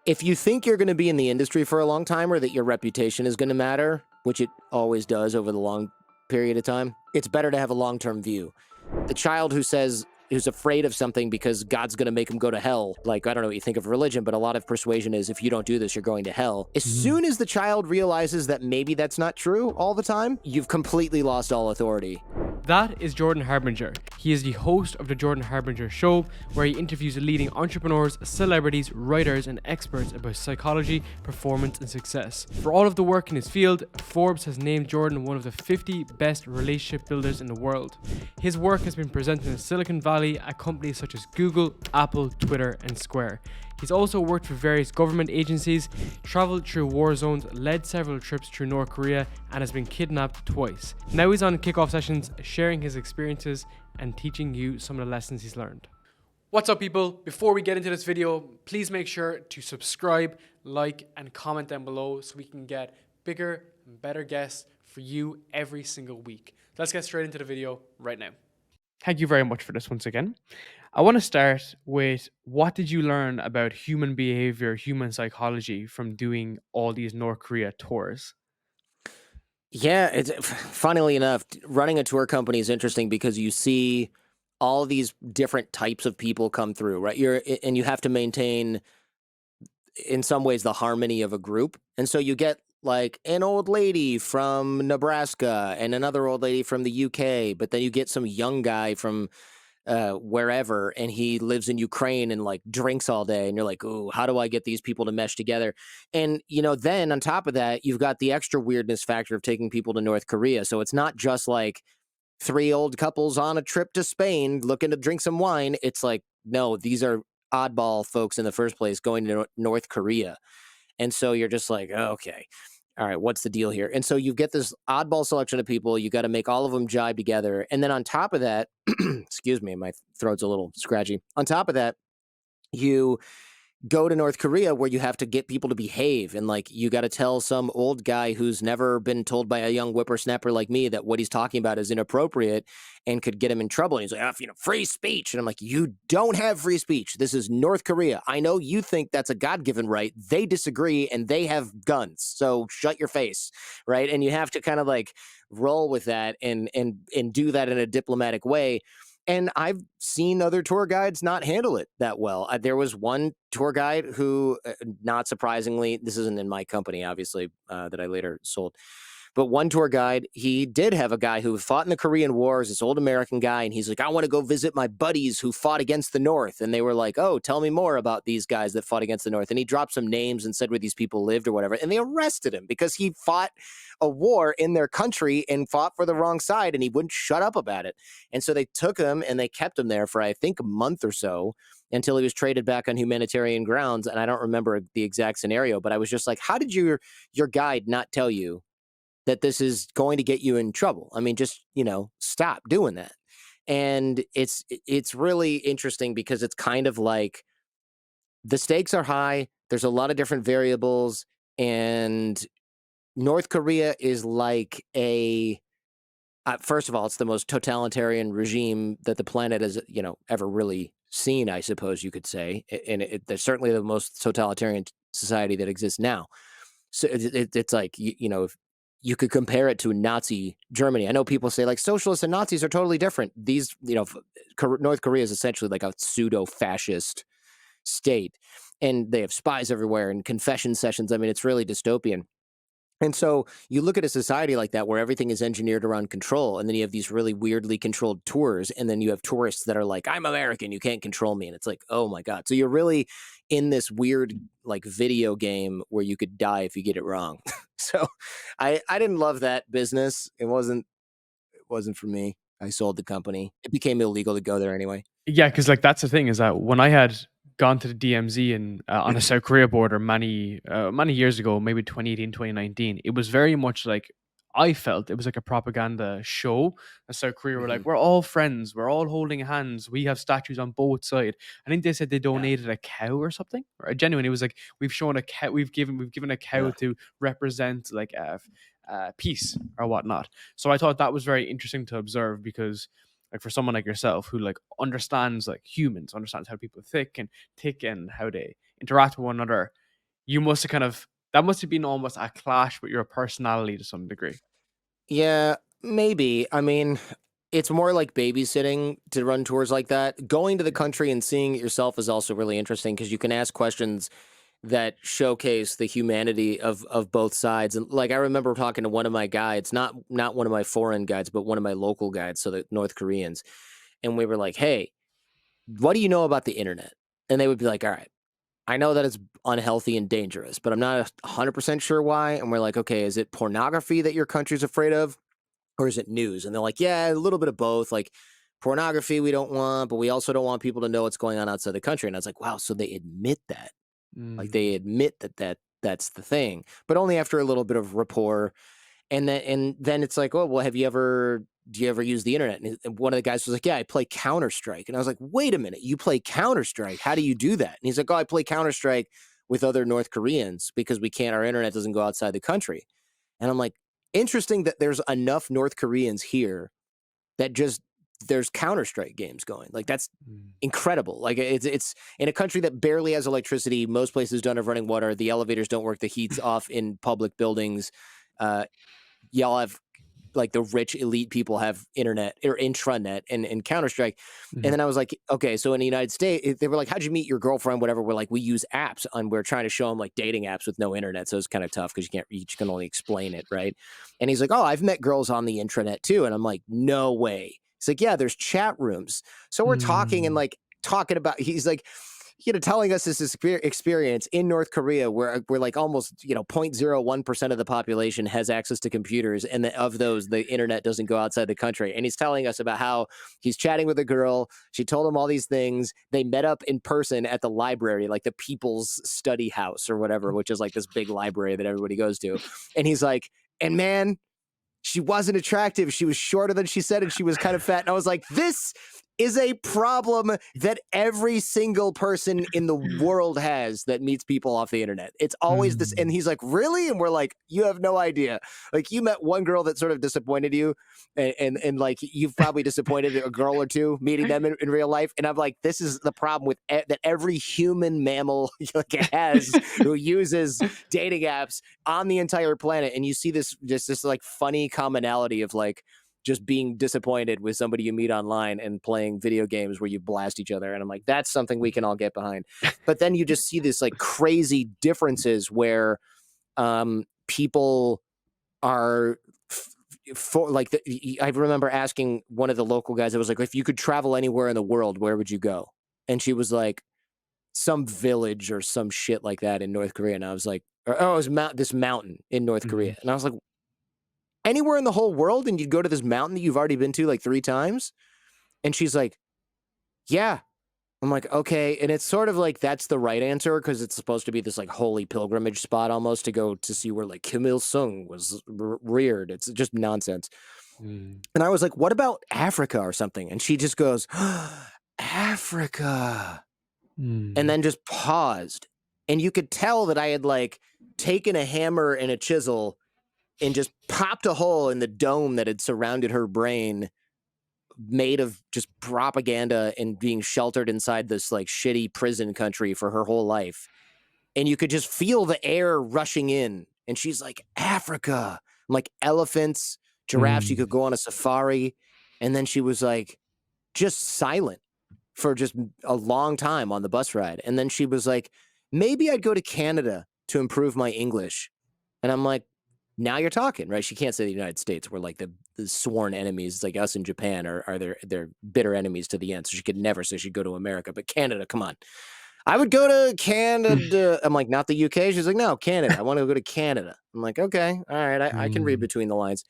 If you think you're going to be in the industry for a long time or that your reputation is going to matter, which it always does over the long period of time, it's better to have a long-term view. The child who's afraid of something because God's going to make him go to hell, like, I don't know what you think of religion, but a lot of persuasion is if you don't do this, you're going to hell. As soon as the child realizes that maybe that's not true all the time, you've completely lost all authority. That is Jordan Harbinger. He is the host of the Jordan Harbinger Show, where he interviews leading entrepreneurs, celebrities, writers, and experts about psychology, performance, and success. For all of the work in his field, Forbes has named Jordan one of the 50 best relationship builders in the world. His work has been presented in Silicon Valley at companies such as Google, Apple, Twitter, and Square. He's also worked for various government agencies, traveled through war zones, led several trips through North Korea, and has been kidnapped twice. Now he's on Kickoff Sessions, sharing his experiences and teaching you some of the lessons he's learned. What's up, people? Before we get into this video, please make sure to subscribe, like, and comment down below so we can get bigger and better guests for you every single week. Let's get straight into the video right now. Thank you very much for this once again. I want to start with, what did you learn about human behavior, human psychology from doing all these North Korea tours? Yeah, it's funnily enough, running a tour company is interesting because you see all these different types of people come through, right? And you have to maintain, in some ways, the harmony of a group. And so you get like an old lady from Nebraska and another old lady from the UK, but then you get some young guy from wherever, and he lives in Ukraine and like drinks all day, and you're like, ooh, how do I get these people to mesh together? And then on top of that, you've got the extra weirdness factor of taking people to North Korea. So it's not just like three old couples on a trip to Spain looking to drink some wine. It's like, no, these are oddball folks in the first place going to North Korea. And so you're just like, oh, okay, all right, what's the deal here? And so you get this oddball selection of people. You got to make all of them jibe together. And then on top of that, excuse me, my throat's a little scratchy. On top of that, you go to North Korea where you have to get people to behave. And like, you got to tell some old guy who's never been told by a young whippersnapper like me that what he's talking about is inappropriate and could get him in trouble. And he's like, free speech. And I'm like, you don't have free speech. This is North Korea. I know you think that's a God-given right. They disagree and they have guns. So shut your face. Right. And you have to kind of like roll with that and do that in a diplomatic way. And I've seen other tour guides not handle it that well. There was one tour guide who, not surprisingly, this isn't in my company, obviously, that I later sold. But one tour guide, he did have a guy who fought in the Korean Wars, this old American guy, and he's like, I want to go visit my buddies who fought against the North. And they were like, oh, tell me more about these guys that fought against the North. And he dropped some names and said where these people lived or whatever. And they arrested him because he fought a war in their country and fought for the wrong side, and he wouldn't shut up about it. And so they took him and they kept him there for, I think, a month or so until he was traded back on humanitarian grounds. And I don't remember the exact scenario, but I was just like, how did your guide not tell you that this is going to get you in trouble? I mean, just, stop doing that. And it's really interesting because it's kind of like the stakes are high. There's a lot of different variables, and North Korea is like first of all, it's the most totalitarian regime that the planet has, ever really seen, I suppose you could say. And they're certainly the most totalitarian society that exists now. So it's like, if you could compare it to Nazi Germany. I know people say like socialists and Nazis are totally different. These, North Korea is essentially like a pseudo-fascist state, and they have spies everywhere and confession sessions. I mean, it's really dystopian. And so you look at a society like that where everything is engineered around control, and then you have these really weirdly controlled tours, and then you have tourists that are like, I'm American, you can't control me. And it's like, oh my God. So you're really in this weird like video game where you could die if you get it wrong. So I didn't love that business. It wasn't for me. I sold the company. It became illegal to go there anyway. Yeah, because like that's the thing, is that when I had gone to the DMZ and on a South Korea border many years ago, maybe 2018, 2019, it was very much like, I felt it was like a propaganda show. South Korea were like, we're all friends, we're all holding hands, we have statues on both sides. I think they said they donated a cow or something. Or genuinely, it was like, we've shown a cow, we've given a cow to represent like peace or whatnot. So I thought that was very interesting to observe, because like for someone like yourself who like understands like humans, understands how people think and tick and how they interact with one another, you must have that must have been almost a clash with your personality to some degree. Yeah, maybe. I mean, it's more like babysitting to run tours like that. Going to the country and seeing it yourself is also really interesting because you can ask questions that showcase the humanity of both sides. And like I remember talking to one of my guides, not one of my foreign guides, but one of my local guides, so the North Koreans, and we were like, "Hey, what do you know about the internet?" And they would be like, "All right, I know that it's unhealthy and dangerous, but I'm not 100% sure why." And we're like, "Okay, is it pornography that your country's afraid of? Or is it news?" And they're like, "Yeah, a little bit of both. Like pornography, we don't want, but we also don't want people to know what's going on outside the country." And I was like, "Wow, so they admit that? Like they Mm, admit that's the thing, but only after a little bit of rapport." And then it's like, "Oh, well, have you ever do you ever use the internet?" And one of the guys was like, "Yeah, I play Counter Strike." And I was like, "Wait a minute, you play Counter Strike? How do you do that?" And he's like, "Oh, I play Counter Strike with other North Koreans because we can't. Our internet doesn't go outside the country." And I'm like, interesting that there's enough North Koreans here that just there's Counter Strike games going. Like that's mm, incredible. Like it's in a country that barely has electricity. Most places don't have running water. The elevators don't work. The heat's off in public buildings. Uh, y'all have like the rich elite people have internet or intranet and Counter Strike. And mhm, then I was like, okay, so in the United States, they were like, "How'd you meet your girlfriend?" Whatever. We're like, we use apps, and we're trying to show them like dating apps with no internet, so it's kind of tough because you can only explain it, right? And he's like, "Oh, I've met girls on the intranet too," and I'm like, "No way." He's like, "Yeah, there's chat rooms." So we're talking and mm, like talking about. He's like, telling us this experience in North Korea where we're like almost, 0.01% of the population has access to computers. And of those, the internet doesn't go outside the country. And he's telling us about how he's chatting with a girl. She told him all these things. They met up in person at the library, like the People's Study House or whatever, which is like this big library that everybody goes to. And he's like, and man, she wasn't attractive. She was shorter than she said, and she was kind of fat. And I was like, this is a problem that every single person in the world has that meets people off the internet. It's always this. And mm. he's like, really? And we're like, you have no idea. Like you met one girl that sort of disappointed you. And like you've probably disappointed a girl or two meeting them in real life. And I'm like, this is the problem with that every human mammal like has who uses dating apps on the entire planet. And you see this like funny commonality of like just being disappointed with somebody you meet online and playing video games where you blast each other. And I'm like, that's something we can all get behind. But then you just see this like crazy differences where people are for like I remember asking one of the local guys, I was like, if you could travel anywhere in the world, where would you go? And she was like, some village or some shit like that in North Korea. And I was like, oh, it was this mountain in North Mhm, Korea. And I was like, anywhere in the whole world? And you'd go to this mountain that you've already been to like 3 times? And she's like, yeah. I'm like, okay. And it's sort of like that's the right answer because it's supposed to be this like holy pilgrimage spot almost to go to see where like Kim Il sung was reared. It's just nonsense. mm, And I was like, what about Africa or something? And she just goes, Africa. And mm, then just paused. And you could tell that I had like taken a hammer and a chisel and just popped a hole in the dome that had surrounded her brain, made of just propaganda and being sheltered inside this like shitty prison country for her whole life. And you could just feel the air rushing in. And she's like, Africa. I'm like, elephants, giraffes, you could mm. go on a safari. And then she was like, just silent for just a long time on the bus ride. And then she was like, maybe I'd go to Canada to improve my English. And I'm like, now you're talking, right? She can't say the United States. We're like the sworn enemies, like us in Japan are their bitter enemies to the end. So she could never say she'd go to America, but Canada, come on. I would go to Canada. I'm like, not the UK. She's like, no, Canada. I want to go to Canada. I'm like, okay, all right. I can read Mm, between the lines.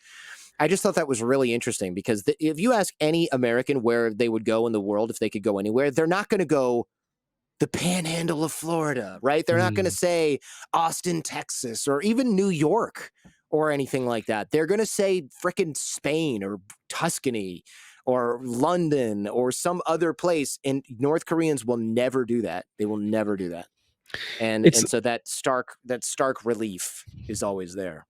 I just thought that was really interesting because if you ask any American where they would go in the world if they could go anywhere, they're not going to go the panhandle of Florida, right? They're not going to mm, say Austin, Texas, or even New York or anything like that. They're going to say frickin' Spain or Tuscany or London or some other place. And North Koreans will never do that. They will never do that. And it's and so that stark relief is always there.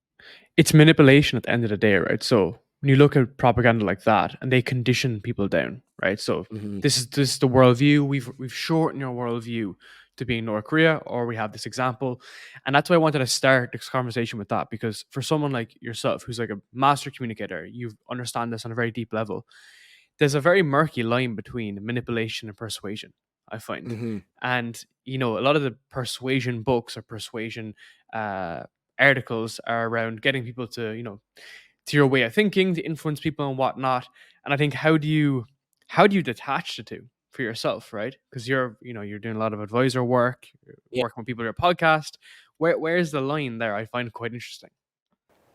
it's manipulation at the end of the day, right? So when you look at propaganda like that, and they condition people down, right? So Hmm. this is the worldview. We've shortened your worldview to being North Korea, or we have this example. And that's why I wanted to start this conversation with that, because for someone like yourself, who's like a master communicator, you understand this on a very deep level. There's a very murky line between manipulation and persuasion, I find. Hmm. And, you know, a lot of the persuasion books or persuasion uh, articles are around getting people to, you know, to your way of thinking, to influence people and whatnot. And I think, how do you detach the two for yourself, right? Because you're, you know, you're doing a lot of advisor work, you're Yeah. working with people on your podcast. Where's the line there? I find quite interesting.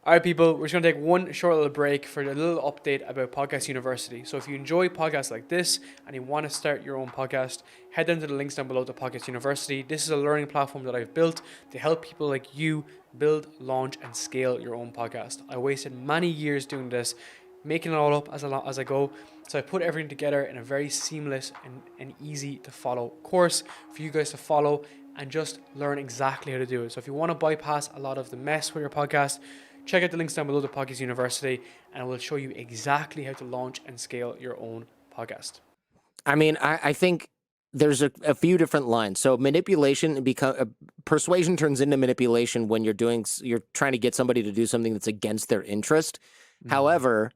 All right, people, we're just going to take one short little break for a little update about Podcast University. So if you enjoy podcasts like this and you want to start your own podcast, head down to the links down below to Podcast University. This is a learning platform that I've built to help people like you build, launch, and scale your own podcast. I wasted many years doing this, making it all up as I go. So I put everything together in a very seamless and easy to follow course for you guys to follow and just learn exactly how to do it. So if you want to bypass a lot of the mess with your podcast, check out the links down below to Podcast University, and it will show you exactly how to launch and scale your own podcast. I mean, I think there's a few different lines. So manipulation persuasion turns into manipulation when you're trying to get somebody to do something that's against their interest. Mm. However,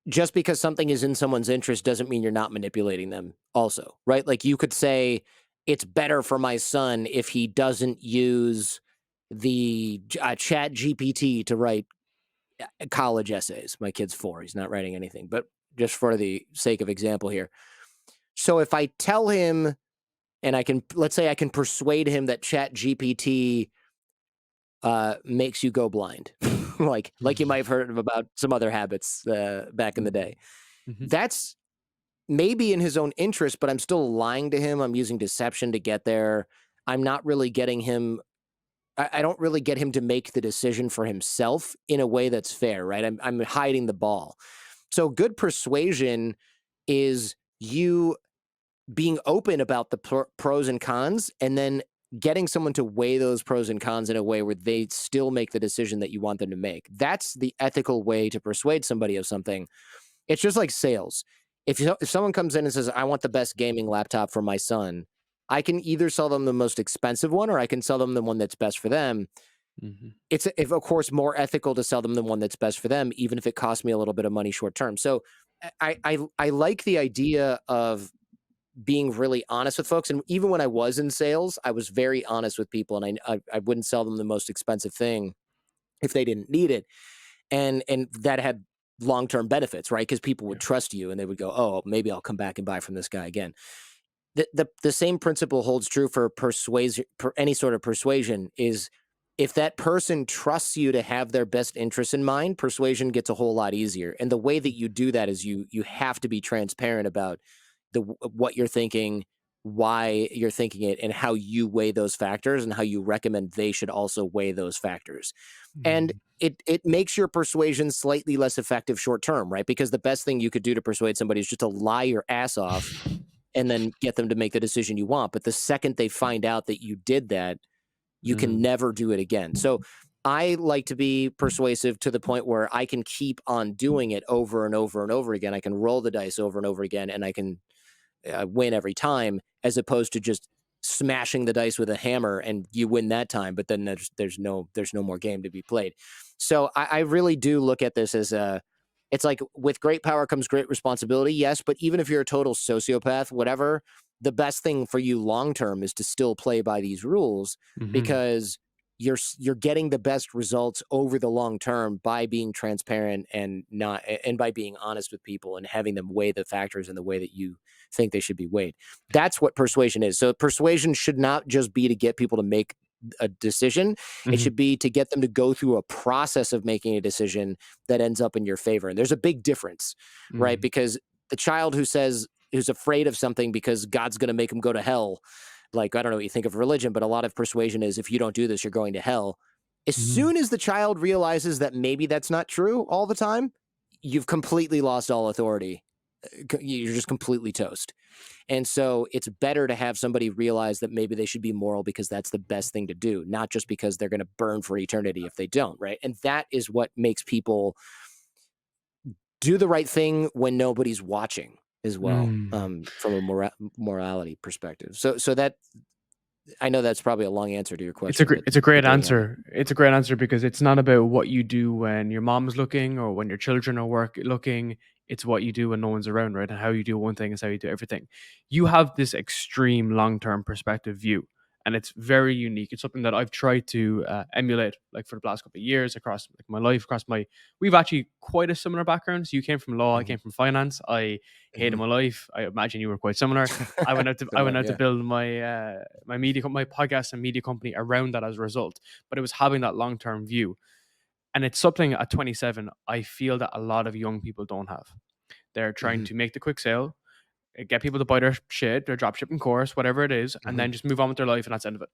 just because something is in someone's interest doesn't mean you're not manipulating them also, right? Like you could say it's better for my son if he doesn't use the chat GPT to write college essays. My kid's 4, he's not writing anything, but just for the sake of example here. So if I tell him and let's say I can persuade him that chat GPT makes you go blind, like you might have heard of about some other habits back in the day. Mm-hmm. That's maybe in his own interest, but I'm still lying to him. I'm using deception to get there. I'm not really getting him. I don't really get him to make the decision for himself in a way that's fair, right? I'm hiding the ball. So good persuasion is you being open about the pros and cons, and then getting someone to weigh those pros and cons in a way where they still make the decision that you want them to make. That's the ethical way to persuade somebody of something. It's just like sales. If someone comes in and says, "I want the best gaming laptop for my son," I can either sell them the most expensive one or I can sell them the one that's best for them. Mm-hmm. It's if of course more ethical to sell them the one that's best for them, even if it costs me a little bit of money short term. So I like the idea of being really honest with folks. And even when I was in sales, I was very honest with people, and I wouldn't sell them the most expensive thing if they didn't need it, and that had long term benefits, right? Because people would Yeah. trust you, and they would go, "Oh, maybe I'll come back and buy from this guy again." The same principle holds true for persuasion, any sort of persuasion. Is if that person trusts you to have their best interests in mind, persuasion gets a whole lot easier. And the way that you do that is you have to be transparent about what you're thinking, why you're thinking it, and how you weigh those factors, and how you recommend they should also weigh those factors. And Mm. it makes your persuasion slightly less effective short term, right? Because the best thing you could do to persuade somebody is just to lie your ass off and then get them to make the decision you want. But the second they find out that you did that, you can Mm. never do it again. So I like to be persuasive to the point where I can keep on doing it over and over and over again. I can roll the dice over and over again, and I can win every time, as opposed to just smashing the dice with a hammer and you win that time, but then there's no more game to be played. So I really do look at this as it's like with great power comes great responsibility, yes, but even if you're a total sociopath, whatever, the best thing for you long term is to still play by these rules, Mm-hmm. because you're getting the best results over the long term by being transparent and by being honest with people and having them weigh the factors in the way that you think they should be weighed. That's what persuasion is. So persuasion should not just be to get people to make a decision. It Mm-hmm. should be to get them to go through a process of making a decision that ends up in your favor. And there's a big difference, right? Mm. Because the child who's afraid of something because God's going to make him go to hell, like, I don't know what you think of religion, but a lot of persuasion is, if you don't do this, you're going to hell. As Mm. soon as the child realizes that maybe that's not true all the time, you've completely lost all authority. You're just completely toast. And so it's better to have somebody realize that maybe they should be moral because that's the best thing to do, not just because they're going to burn for eternity if they don't, right? And that is what makes people do the right thing when nobody's watching as well, Mm. from a morality perspective. So that I know that's probably a long answer to your It's a question, great, it's a but great there you have it. answer. It's a great answer because it's not about what you do when your mom's looking or when your children are work looking. It's what you do when no one's around, right? And how you do one thing is how you do everything. You have this extreme long-term perspective view, and it's very unique. It's something that I've tried to emulate, like for the last couple of years across like my life, across my. We've actually quite a similar background. So you came from law, I Hmm. came from finance. I hated Hmm. my life. I imagine you were quite similar. I went out to I went Similar, out to yeah. build my podcast and media company around that as a result. But it was having that long term view, and it's something at 27 I feel that a lot of young people don't have. They're trying Hmm. to make the quick sale, get people to buy their shit, their drop shipping course, whatever it is, and Hmm. then just move on with their life, and that's the end of it.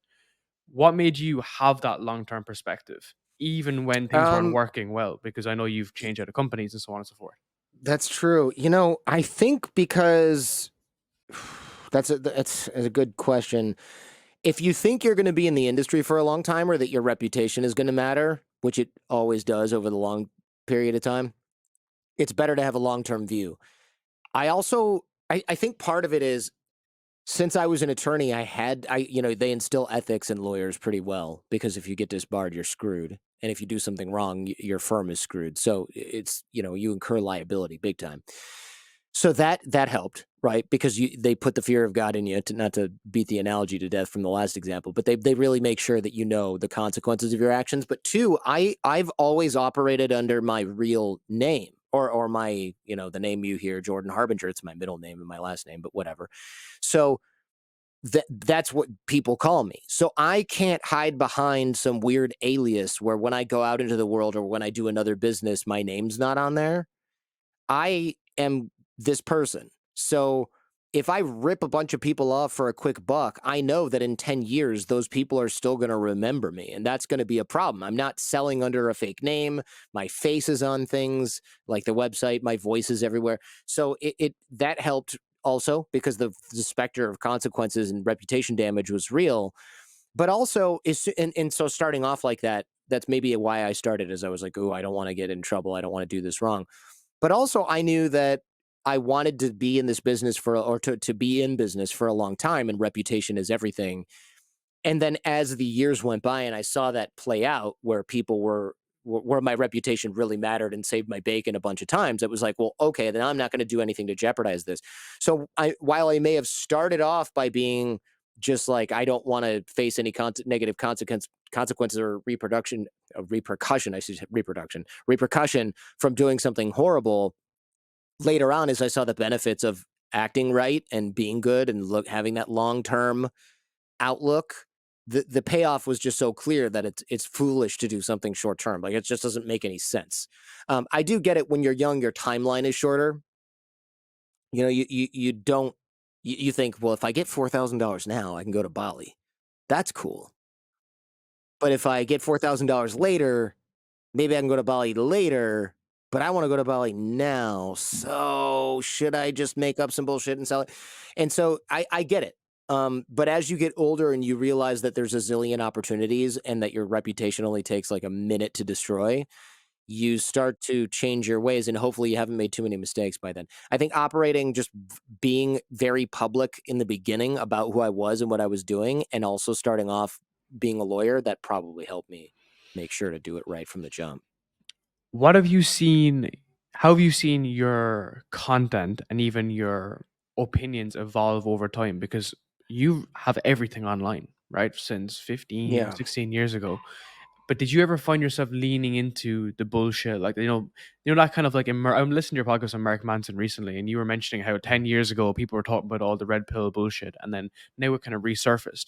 What made you have that long term perspective, even when things weren't Um, working well? Because I know you've changed out of companies and so on and so forth. that's true. I think because that's a good question. If you think you're going to be in the industry for a long time or that your reputation is going to matter, which it always does over the long period of time, it's better to have a long-term view. I think part of it is since I was an attorney, they instill ethics in lawyers pretty well because if you get disbarred, you're screwed. And if you do something wrong, your firm is screwed. So you incur liability big time. So that helped, right? Because they put the fear of God in you, to not to beat the analogy to death from the last example, but they really make sure that you know the consequences of your actions. But two, I've always operated under my real name or my, the name you hear, Jordan Harbinger. It's my middle name and my last name, but whatever. So that's what people call me. So I can't hide behind some weird alias where when I go out into the world or when I do another business, my name's not on there. I am this person. So if I rip a bunch of people off for a quick buck, I know that in 10 years, those people are still going to remember me. And that's going to be a problem. I'm not selling under a fake name. My face is on things like the website, my voice is everywhere. So that helped also because the specter of consequences and reputation damage was real. But also, and so starting off like that, that's maybe why I started as I was like, oh, I don't want to get in trouble. I don't want to do this wrong. But also, I knew that I wanted to be in this business or to be in business for a long time, and reputation is everything. And then as the years went by, and I saw that play out, where people where my reputation really mattered and saved my bacon a bunch of times, it was like, well, okay, then I'm not going to do anything to jeopardize this. So while I may have started off by being just like I don't want to face any negative consequences or repercussion, I should say repercussion from doing something horrible. Later on, as I saw the benefits of acting right and being good and having that long term outlook, the payoff was just so clear that it's foolish to do something short term. Like it just doesn't make any sense. I do get it when you're young, your timeline is shorter. You don't you think, well, if I get $4,000 now, I can go to Bali. That's cool. But if I get $4,000 later, maybe I can go to Bali later, but I want to go to Bali now. So should I just make up some bullshit and sell it? And so I get it. But as you get older and you realize that there's a zillion opportunities and that your reputation only takes like a minute to destroy, you start to change your ways and hopefully you haven't made too many mistakes by then. I think operating just being very public in the beginning about who I was and what I was doing and also starting off being a lawyer, that probably helped me make sure to do it right from the jump. What have you seen? How have you seen your content and even your opinions evolve over time? Because you have everything online, right? Since 15, Yeah. 16 years ago. But did you ever find yourself leaning into the bullshit? Like, that kind of like, I'm listening to your podcast on Mark Manson recently, and you were mentioning how 10 years ago people were talking about all the red pill bullshit, and then now it kind of resurfaced.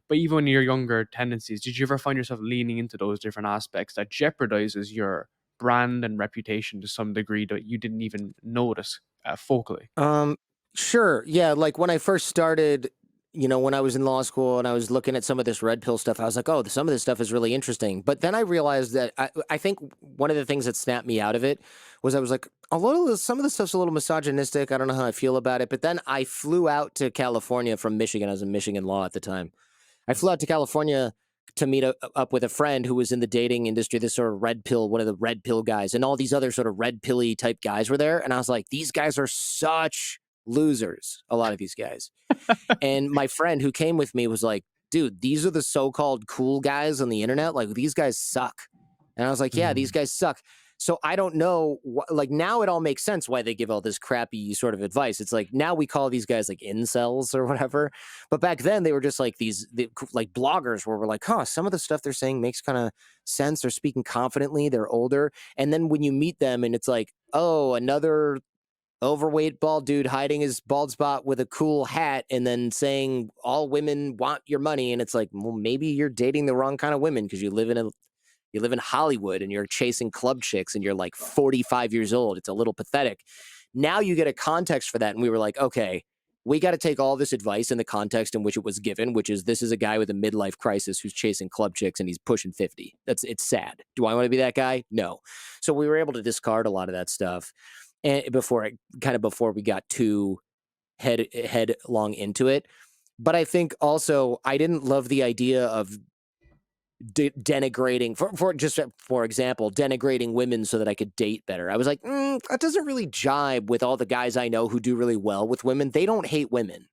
But even in your younger tendencies, did you ever find yourself leaning into those different aspects that jeopardizes your brand and reputation to some degree that you didn't even notice focally? Um, sure. Yeah. Like when I first started, when I was in law school and I was looking at some of this red pill stuff, I was like, oh, some of this stuff is really interesting. But then I realized that I think one of the things that snapped me out of it was I was like, some of the stuff's a little misogynistic. I don't know how I feel about it. But then I flew out to California from Michigan. I was in Michigan law at the time. I flew out to California to meet up with a friend who was in the dating industry, this sort of red pill, one of the red pill guys, and all these other sort of red pilly type guys were there. And I was like, these guys are such losers, a lot of these guys. And my friend who came with me was like, dude, these are the so-called cool guys on the internet. Like, these guys suck. And I was like, yeah, these Mm. guys suck. So I don't know, like, now it all makes sense why they give all this crappy sort of advice. It's like, now we call these guys like incels or whatever. But back then they were just like like bloggers where we're like, huh, some of the stuff they're saying makes kind of sense. They're speaking confidently. They're older. And then when you meet them and it's like, oh, another overweight bald dude hiding his bald spot with a cool hat and then saying all women want your money. And it's like, well, maybe you're dating the wrong kind of women because you live in Hollywood and you're chasing club chicks and you're like 45 years old. It's a little pathetic. Now you get a context for that. And we were like, okay, we got to take all this advice in the context in which it was given, which is this is a guy with a midlife crisis who's chasing club chicks and he's pushing 50. It's sad. Do I want to be that guy? No. So we were able to discard a lot of that stuff. And before we got too headlong into it. But I think also I didn't love the idea of denigrating for example denigrating women so that I could date better. I was like, that doesn't really jibe with all the guys I know who do really well with women. They don't hate women.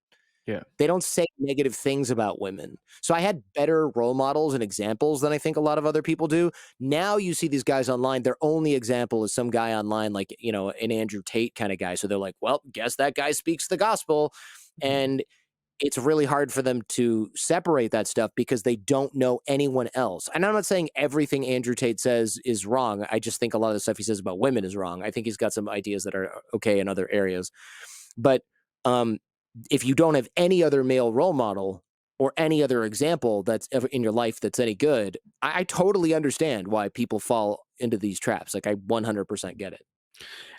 Yeah. They don't say negative things about women. So I had better role models and examples than I think a lot of other people do. Now you see these guys online, their only example is some guy online, like, an Andrew Tate kind of guy. So they're like, well, guess that guy speaks the gospel. And it's really hard for them to separate that stuff because they don't know anyone else. And I'm not saying everything Andrew Tate says is wrong. I just think a lot of the stuff he says about women is wrong. I think he's got some ideas that are okay in other areas. But if you don't have any other male role model or any other example that's ever in your life that's any good, I totally understand why people fall into these traps. Like, I 100% get it.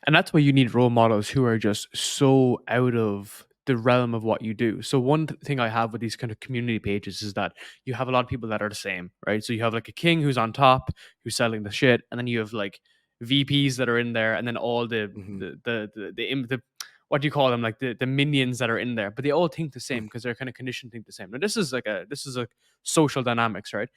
And that's why you need role models who are just so out of the realm of what you do. So one thing I have with these kind of community pages is that you have a lot of people that are the same, right? So you have like a king who's on top, who's selling the shit, and then you have like VPs that are in there, and then all Mm-hmm. the what do you call them, like the minions that are in there, but they all think the same because they're kind of conditioned to think the same. Now this is a social dynamics, right?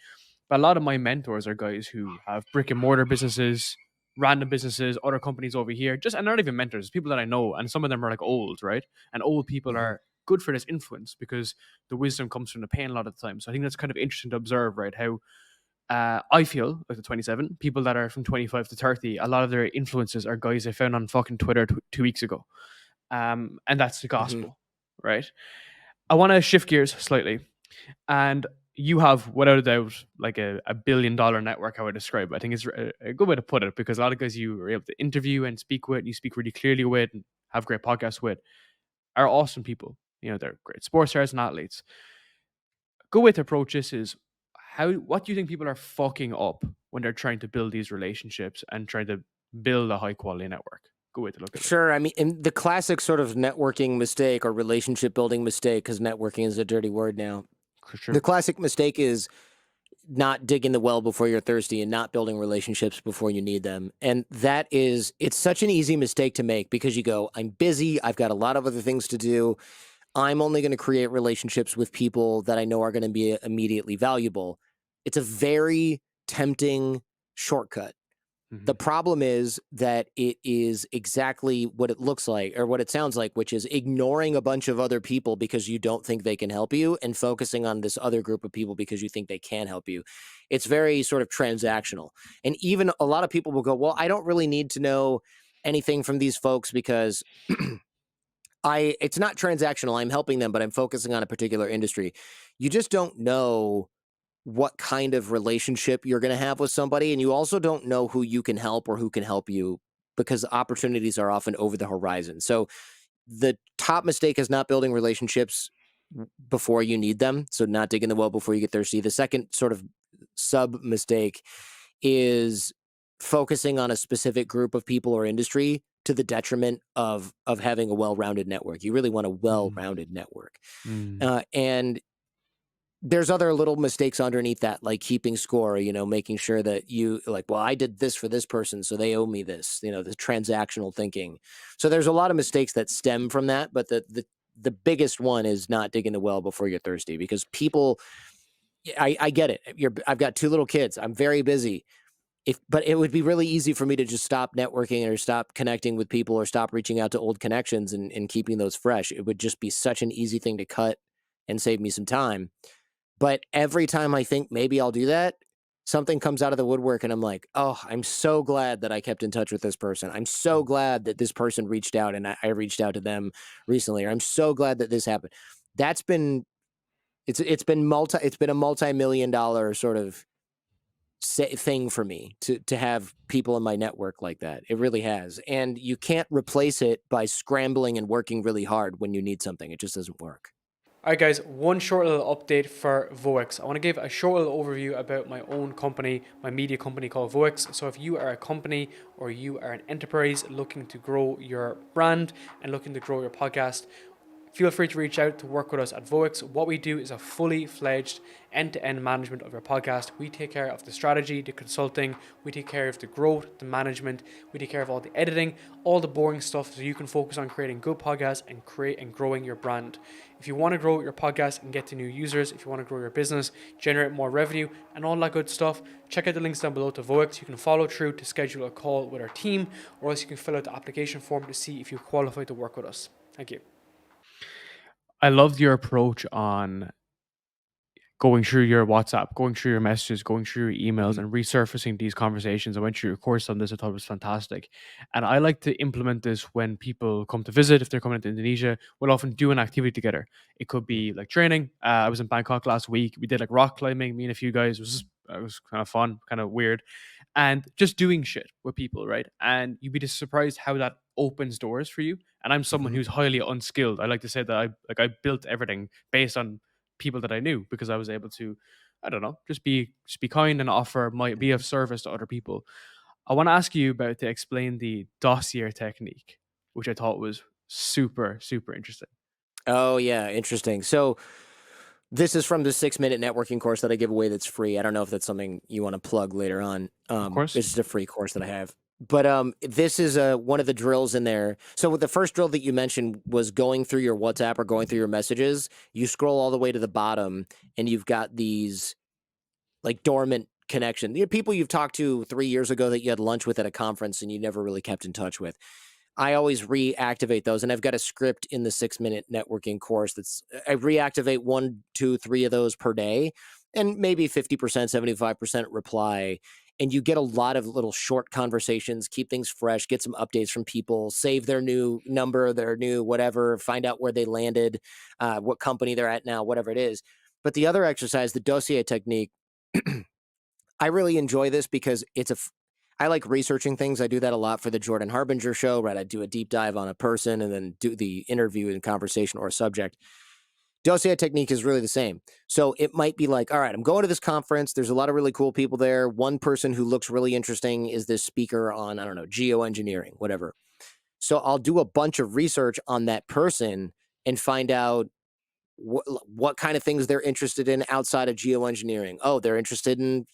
But a lot of my mentors are guys who have brick and mortar businesses, random businesses, other companies over here, just and not even mentors, people that I know, and some of them are like old, right? And old people Mm-hmm. are good for this influence because the wisdom comes from the pain a lot of the time. So I think that's kind of interesting to observe, right? How I feel like the 27 people that are from 25 to 30, a lot of their influences are guys I found on fucking Twitter 2 weeks ago, and that's the Mm-hmm. gospel, right? I want to shift gears slightly, and you have, without a doubt, like a $1 billion network. I would describe it. I think it's a good way to put it because a lot of guys you are able to interview and speak with, and you speak really clearly with, and have great podcasts with, are awesome people. They're great sports stars and athletes. Good way to approach this is what do you think people are fucking up when they're trying to build these relationships and trying to build a high quality network? Good way to look at it. Sure. I mean, and the classic sort of networking mistake or relationship building mistake, because networking is a dirty word now. For The sure. classic mistake is not digging the well before you're thirsty and not building relationships before you need them. And it's such an easy mistake to make because you go, I'm busy. I've got a lot of other things to do. I'm only going to create relationships with people that I know are going to be immediately valuable. It's a very tempting shortcut. Hmm. The problem is that it is exactly what it looks like or what it sounds like, which is ignoring a bunch of other people because you don't think they can help you and focusing on this other group of people because you think they can help you. It's very sort of transactional. And even a lot of people will go, well, I don't really need to know anything from these folks because it's not transactional. I'm helping them, but I'm focusing on a particular industry. You just don't know what kind of relationship you're going to have with somebody. And you also don't know who you can help or who can help you because opportunities are often over the horizon. So the top mistake is not building relationships before you need them. So not digging the well before you get thirsty. The second sort of sub mistake is focusing on a specific group of people or industry to the detriment of having a well-rounded network. You really want a well-rounded network. Mm. And there's other little mistakes underneath that, like keeping score, making sure that you like, well, I did this for this person, so they owe me this, the transactional thinking. So there's a lot of mistakes that stem from that. But the biggest one is not digging the well before you're thirsty because people, I get it. I've got 2 little kids. I'm very busy. But it would be really easy for me to just stop networking or stop connecting with people or stop reaching out to old connections and keeping those fresh. It would just be such an easy thing to cut and save me some time. But every time I think maybe I'll do that, something comes out of the woodwork and I'm like, oh, I'm so glad that I kept in touch with this person. I'm so glad that this person reached out and I reached out to them recently. Or I'm so glad that this happened. That's been it's been a multi-million-dollar sort of thing for me to have people in my network like that. It really has. And you can't replace it by scrambling and working really hard when you need something. It just doesn't work. All right, guys, one short little update for Voix. I want to give a short little overview about my own company, my media company called Voix. So, if you are a company or you are an enterprise looking to grow your brand and looking to grow your podcast, feel free to reach out to work with us at Voix. What we do is a fully fledged end-to-end management of your podcast. We take care of the strategy, the consulting, we take care of the growth, the management, we take care of all the editing, all the boring stuff so you can focus on creating good podcasts and create and growing your brand. If you want to grow your podcast and get to new users, if you want to grow your business, generate more revenue and all that good stuff, check out the links down below to Voix. You can follow through to schedule a call with our team, or else you can fill out the application form to see if you qualify to work with us. Thank you. I loved your approach on going through your WhatsApp, going through your messages, going through your emails, Mhm. and resurfacing these conversations. I went through your course on this. I thought it was fantastic. And I like to implement this when people come to visit. If they're coming to Indonesia, we'll often do an activity together. It could be like training. I was in Bangkok last week. We did like rock climbing, me and a few guys. It was kind of fun, kind of weird. And just doing shit with people, right? And you'd be just surprised how that opens doors for you. And I'm someone Mhm. who's highly unskilled. I like to say that I built everything based on people that I knew because I was able to, I don't know, just be kind and offer might be of Mhm. service to other people. I want to ask you about to explain the Dossier technique, which I thought was super interesting. Oh yeah, interesting. So this is from the 6 minute networking course that I give away that's free. I don't know if that's something you want to plug later on. Of course, It's just a free course that I have. But this is one of the drills in there. So with the first drill that you mentioned was going through your WhatsApp or going through your messages. You scroll all the way to the bottom, and you've got these like dormant connection. People you've talked to 3 years ago that you had lunch with at a conference and you never really kept in touch with. I always reactivate those, and I've got a script in the 6 minute networking course that's I reactivate one, two, three of those per day, and maybe 50%, 75% reply. And you get a lot of little short conversations, keep things fresh, get some updates from people, save their new number, their new whatever, find out where they landed, what company they're at now, whatever it is. But the other exercise, the dossier technique, I really enjoy this because I like researching things. I do that a lot for the Jordan Harbinger show, right? I do a deep dive on a person and then do the interview and conversation or a subject. Dossier technique is really the same. So it might be like, all right, I'm going to this conference. There's a lot of really cool people there. One person who looks really interesting is this speaker on, I don't know, geoengineering, whatever. So I'll do a bunch of research on that person and find out what kind of things they're interested in outside of geoengineering. Oh, they're interested in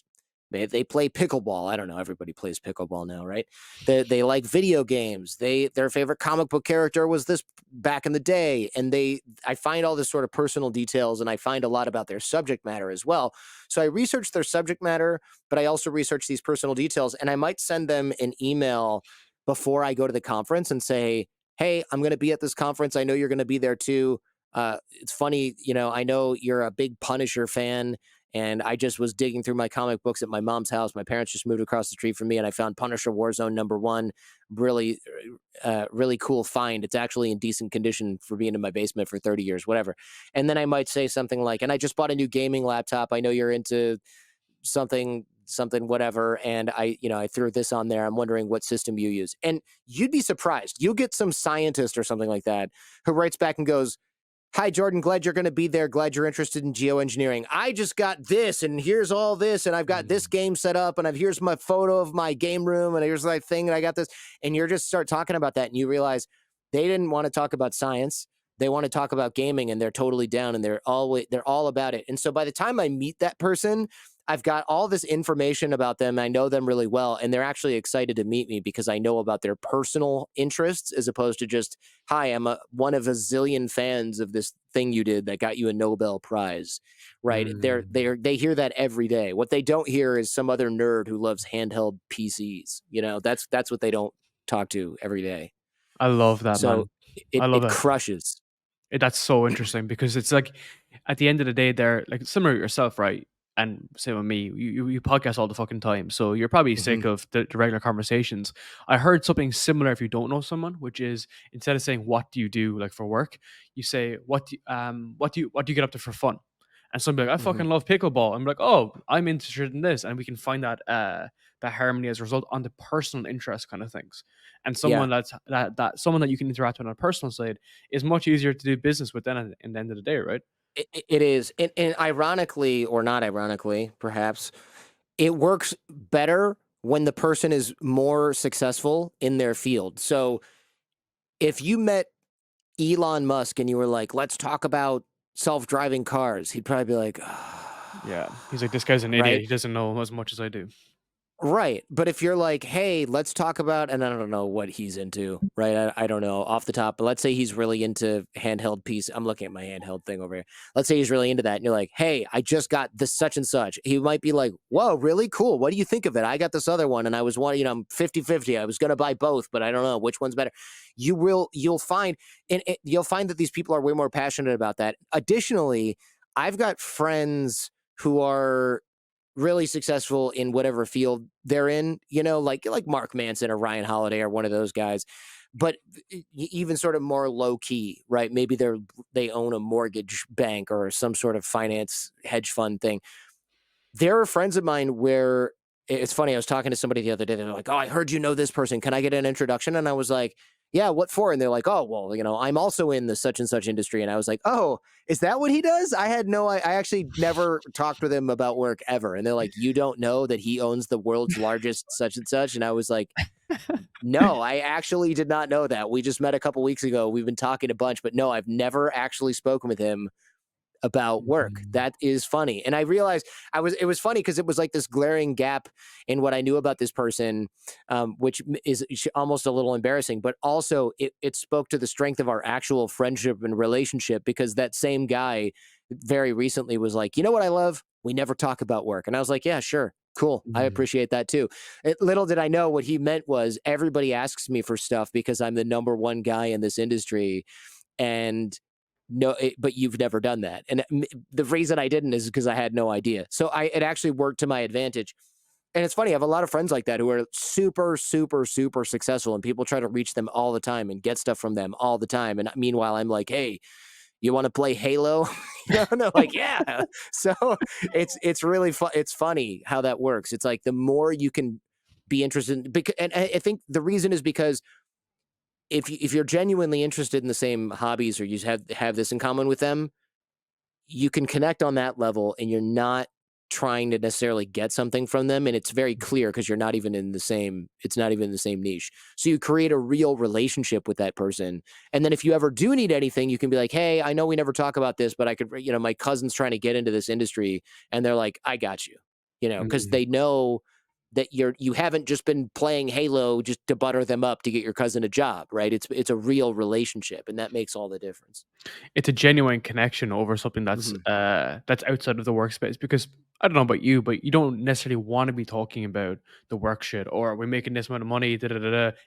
they play pickleball. I don't know. Everybody plays pickleball now, right? They like video games. Their favorite comic book character was this back in the day, and I find all this sort of personal details, and I find a lot about their subject matter as well. So I research their subject matter, but I also research these personal details, and I might send them an email before I go to the conference and say, "Hey, I'm going to be at this conference. I know you're going to be there too. It's funny, I know you're a big Punisher fan." And I just was digging through my comic books at my mom's house. My parents just moved across the street from me, and I found Punisher Warzone #1. Really, really cool find. It's actually in decent condition for being in my basement for 30 years, whatever. And then I might say something like, "And I just bought a new gaming laptop. I know you're into something whatever, and I threw this on there. I'm wondering what system you use." And you'd be surprised. You'll get some scientist or something like that who writes back and goes, "Hi, Jordan. Glad you're going to be there. Glad you're interested in geoengineering. I just got this, and here's all this, and I've got this Mm. game set up, and here's my photo of my game room, and here's my thing, and I got this." And you're just start talking about that, and you realize they didn't want to talk about science. They want to talk about gaming, and they're totally down, and they're all about it. And so by the time I meet that person, I've got all this information about them. I know them really well, and they're actually excited to meet me because I know about their personal interests as opposed to just, "Hi, I'm one of a zillion fans of this thing you did that got you a Nobel Prize," right? Mm. They hear that every day. What they don't hear is some other nerd who loves handheld PCs. That's what they don't talk to every day. I love that, So man. I it love it that. crushes. That's so interesting because it's like at the end of the day, they're like similar to yourself, right? And same with me. You podcast all the fucking time, so you're probably Hmm. sick of the regular conversations. I heard something similar if you don't know someone, which is instead of saying what do you do like for work, you say what do you get up to for fun? And somebody like I Hmm. fucking love pickleball. I'm like, oh, I'm interested in this, and we can find that harmony as a result on the personal interest kind of things. And Yeah. someone someone that you can interact with on a personal side is much easier to do business with then in the end of the day, right? It is, and ironically or not ironically, perhaps it works better when the person is more successful in their field. So if you met Elon Musk and you were like, "Let's talk about self-driving cars," he'd probably be like, Yeah. He's like, this guy's an idiot. right? He doesn't know as much as I do. Right. But if you're like, hey, let's talk about, and I don't know what he's into, right? I don't know off the top, but let's say he's really into handheld piece. I'm looking at my handheld thing over here. Let's say he's really into that. And you're like, hey, I just got this such and such. He might be like, whoa, really cool. What do you think of it? I got this other one and I was wanting, I'm 50-50. I was going to buy both, but I don't know which one's better. You'll find, and you'll find that these people are way more passionate about that. Additionally, I've got friends who are really successful in whatever field they're in, like Mark Manson or Ryan Holiday or one of those guys. But even sort of more low key, right? Maybe they own a mortgage bank or some sort of finance hedge fund thing. There are friends of mine where it's funny. I was talking to somebody the other day. They're like, "Oh, I heard you know this person. Can I get an introduction?" And I was like, "Yeah, what for?" And they're like, "Oh, well, I'm also in the such and such industry." And I was like, "Oh, is that what he does?" I actually never talked with him about work ever. And they're like, "You don't know that he owns the world's largest such and such?" And I was like, "No, I actually did not know that. We just met a couple weeks ago. We've been talking a bunch, but no, I've never actually spoken with him about work." Mhm. That is funny. And I realized it was funny because it was like this glaring gap in what I knew about this person, which is almost a little embarrassing, but also it spoke to the strength of our actual friendship and relationship because that same guy very recently was like, you know what I love? We never talk about work. And I was like, yeah, sure. Cool. I Mhm. appreciate that too. Little did I know what he meant was everybody asks me for stuff because I'm the number one guy in this industry and no, but you've never done that. And the reason I didn't is because I had no idea. So it actually worked to my advantage. And it's funny, I have a lot of friends like that who are super, super, super successful, and people try to reach them all the time and get stuff from them all the time. And meanwhile, I'm like, hey, you want to play Halo? And they're like, yeah. So it's really fun. It's funny how that works. It's like the more you can be interested, and I think the reason is because if you're genuinely interested in the same hobbies or you have this in common with them, you can connect on that level and you're not trying to necessarily get something from them and it's very clear because you're not even in the same it's not even in the same niche. So you create a real relationship with that person. And then if you ever do need anything, you can be like, "Hey, I know we never talk about this, but I could, my cousin's trying to get into this industry." And they're like, "I got you." Because Mhm. they know that you haven't just been playing Halo just to butter them up to get your cousin a job, right? It's a real relationship and that makes all the difference. It's a genuine connection over something Mhm. that's outside of the workspace because I don't know about you, but you don't necessarily want to be talking about the work shit or we're making this amount of money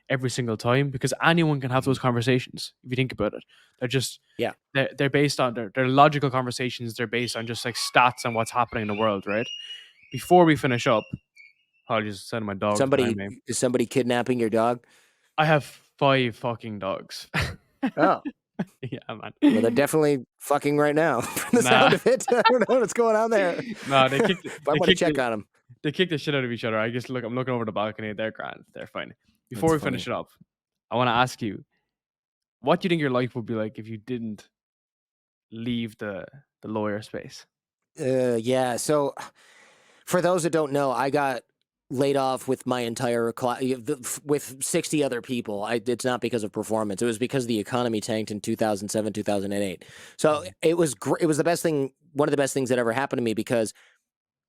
every single time because anyone can have those Mhm. conversations if you think about it. They're just Yeah. they're based on they're logical conversations. They're based on just like stats and what's happening in the world, right? Before we finish up, apologies, sending my dogs behind Somebody me. is somebody kidnapping your dog? I have 5 fucking dogs. Oh, Yeah, man. well, they're definitely fucking right now from the sound Nah. of it. I don't know what's going on there. No, But I wanna check on them. they kick the shit out of each other. I'm looking over the balcony. They're grand. They're fine. Before That's we finish funny. it up, I want to ask you, what do you think your life would be like if you didn't leave the lawyer space? Yeah, so for those that don't know, I got laid off with my entire class with 60 other people. It's not because of performance. It was because the economy tanked in 2007, 2008. So Mhm. it was the best thing, one of the best things that ever happened to me because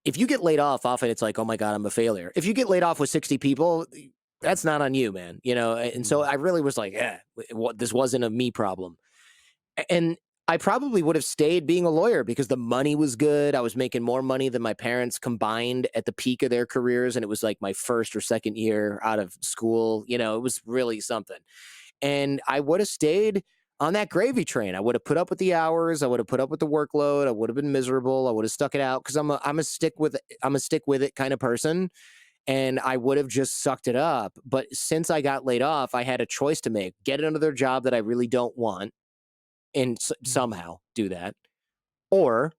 if you get laid off, often it's like, oh my God, I'm a failure. If you get laid off with 60 people, that's not on you, man. And so Mhm. I really was like, yeah, this wasn't a me problem. And I probably would have stayed being a lawyer because the money was good. I was making more money than my parents combined at the peak of their careers. And it was like my first or second year out of school. It was really something. And I would have stayed. on that gravy train. I would have put up with the hours. I would have put up with the workload. I would have been miserable. I would have stuck it out because I'm a stick with it kind of person, and I would have just sucked it up. But since I got laid off, I had a choice to make: get another job that I really don't want, and somehow do that, or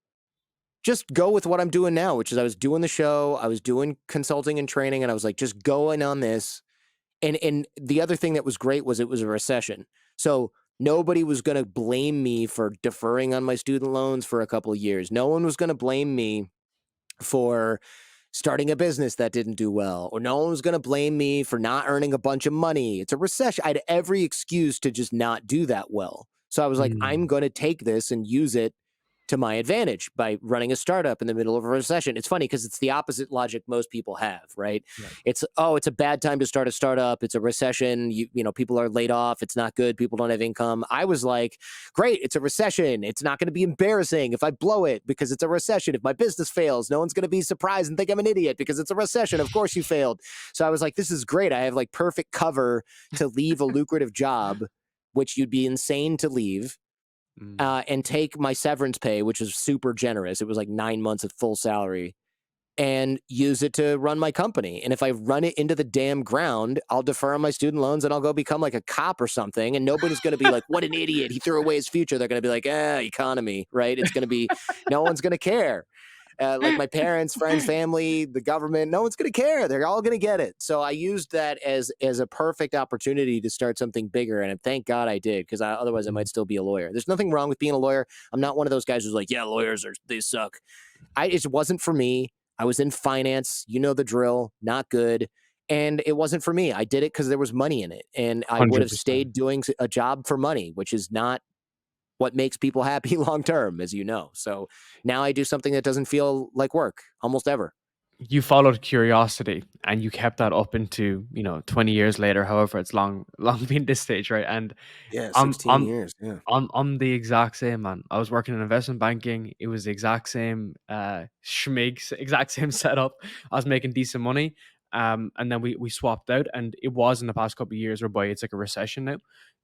just go with what I'm doing now, which is I was doing the show, I was doing consulting and training, and I was like just going on this. And the other thing that was great was it was a recession. So nobody was going to blame me for deferring on my student loans for a couple of years. No one was going to blame me for starting a business that didn't do well, or no one was going to blame me for not earning a bunch of money. It's a recession. I had every excuse to just not do that well. So I was like, I'm Mm. going to take this and use it to my advantage by running a startup in the middle of a recession. It's funny because it's the opposite logic most people have, right? Yeah. It's a bad time to start a startup. It's a recession. People are laid off. It's not good. People don't have income. I was like, great, it's a recession. It's not going to be embarrassing if I blow it because it's a recession. If my business fails, no one's going to be surprised and think I'm an idiot because it's a recession. Of course you failed. So I was like, this is great. I have like perfect cover to leave a lucrative job, which you'd be insane to leave, Mm. and take my severance pay, which is super generous. It was like 9 months of full salary, and use it to run my company. And if I run it into the damn ground, I'll defer on my student loans and I'll go become like a cop or something. And nobody's going to be like, what an idiot. He threw away his future. They're going to be like, economy, right? It's going to be, no one's going to care. Like my parents, friends, family, the government, no one's going to care. They're all going to get it. So I used that as a perfect opportunity to start something bigger. And thank God I did, because otherwise I Mm. might still be a lawyer. There's nothing wrong with being a lawyer. I'm not one of those guys who's like, yeah, they suck. It wasn't for me. I was in finance, you know the drill, not good. And it wasn't for me. I did it because there was money in it. And I would have 100%. stayed doing a job for money, which is not what makes people happy long term, as you know. So now I do something that doesn't feel like work almost ever. You followed curiosity and you kept that up into, 20 years later, however it's long long been this stage, right? And Yeah, I'm 16 I'm years. Yeah. I'm the exact same, man. I was working in investment banking. It was the exact same schmigs, exact same setup. I was making decent money. And then we swapped out, and it was in the past couple of years whereby it's like a recession now.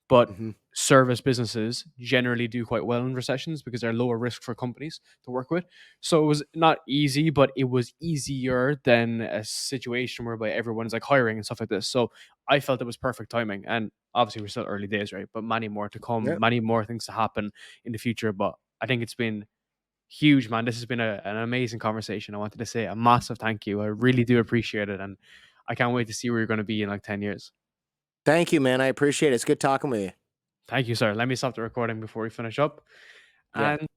But Hmm. service businesses generally do quite well in recessions because they're lower risk for companies to work with. So it was not easy, but it was easier than a situation whereby everyone's like hiring and stuff like this. So I felt it was perfect timing. And obviously we're still early days, right? But many more to come, Yeah. many more things to happen in the future. But I think it's been huge, man. This has been an amazing conversation. I wanted to say a massive thank you. I really do appreciate it. And I can't wait to see where you're going to be in like 10 years. Thank you, man. I appreciate it. It's good talking with you. Thank you, sir. Let me stop the recording before we finish up. Yeah. And